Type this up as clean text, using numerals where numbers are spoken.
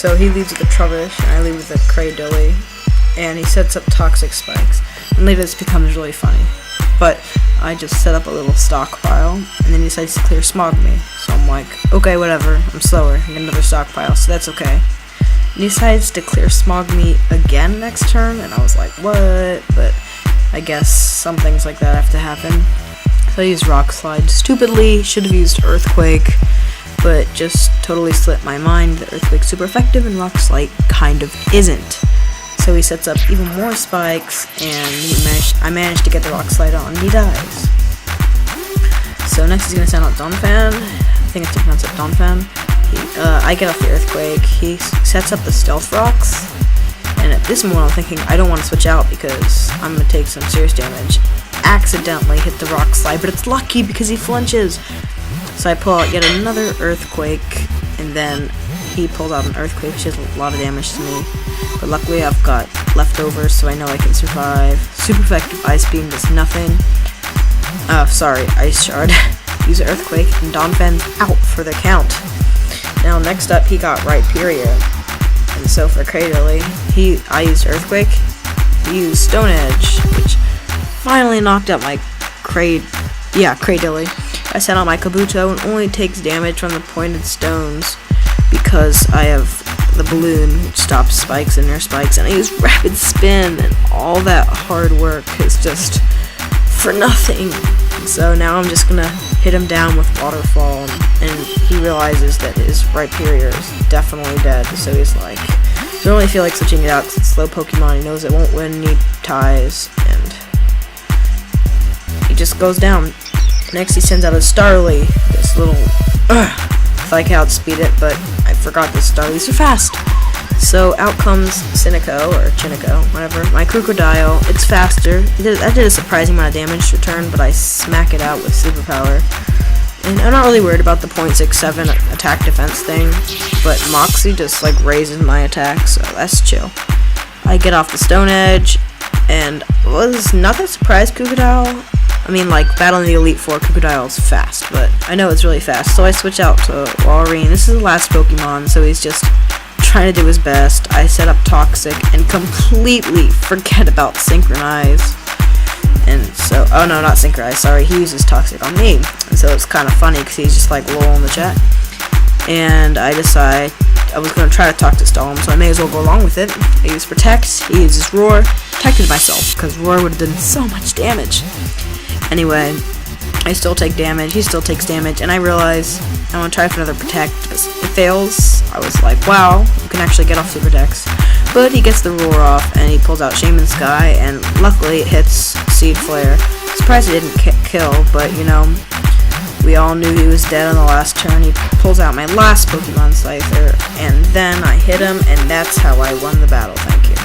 So he leads with the Trubbish, and I lead with the Cradilly, and he sets up toxic spikes. And later this becomes really funny. But I just set up a little stockpile, and then he decides to clear smog me. So I'm like, okay, whatever, I'm slower, I get another stockpile, so that's okay. And he decides to clear smog me again next turn, and I was like, what? But I guess some things like that have to happen. So I used Rock Slide. Stupidly, should have used Earthquake, but just totally slipped my mind that Earthquake's super effective and Rock Slide kind of isn't. So he sets up even more spikes, and I managed to get the Rock Slide on, and he dies. So next he's going to send out Donphan. I think it's pronounced Donphan. I get off the Earthquake. He sets up the Stealth Rocks, and at this moment I'm thinking I don't want to switch out because I'm going to take some serious damage. Accidentally hit the Rock Slide, but it's lucky because he flinches. So I pull out yet another Earthquake, and then he pulled out an Earthquake, which does a lot of damage to me. But luckily I've got leftovers, so I know I can survive. Super effective Ice Beam does nothing. Sorry, Ice Shard. Use Earthquake, and Donphan's out for the count. Now next up, he got Rhyperior. And so for Cradilly, I used Earthquake. He used Stone Edge, which finally knocked out my Cradilly. I sent out my Kabuto and only takes damage from the pointed stones because I have the balloon, which stops spikes and near spikes, and I use Rapid Spin, and all that hard work is just for nothing. So now I'm just gonna hit him down with Waterfall, and he realizes that his Rhyperior is definitely dead, so he's like, doesn't really feel like switching it out because it's a slow Pokemon. He knows it won't win any ties, and he just goes down. Next he sends out a Starly, this little, if I can outspeed it, but I forgot the Starlies are fast. So out comes Cynico, or Chinico, whatever, my Crocodile. It's faster. I did a surprising amount of damage to return, but I smack it out with Superpower. And I'm not really worried about the 0.67 attack defense thing, but Moxie just like raises my attack, so that's chill. I get off the Stone Edge, and was not that surprised Crocodile. I mean, like, battling the Elite Four, Crocodile is fast, but I know it's really fast, so I switch out to Walrein. This is the last Pokemon, so he's just trying to do his best. I set up Toxic and completely forget about Synchronize. And so, oh no, not Synchronize, sorry, he uses Toxic on me. And so it's kind of funny because he's just like lol in the chat. And I decide I was going to try to Toxic Stall him, so I may as well go along with it. I use Protect, he uses Roar, protected myself because Roar would have done so much damage. Anyway, I still take damage, he still takes damage, and I realize I want to try for another Protect. It fails. I was like, wow, you can actually get off Super Protects. But he gets the Roar off, and he pulls out Shaman Sky, and luckily it hits Seed Flare. Surprised it didn't kill, but you know, we all knew he was dead on the last turn. He pulls out my last Pokemon Scyther, and then I hit him, and that's how I won the battle. Thank you.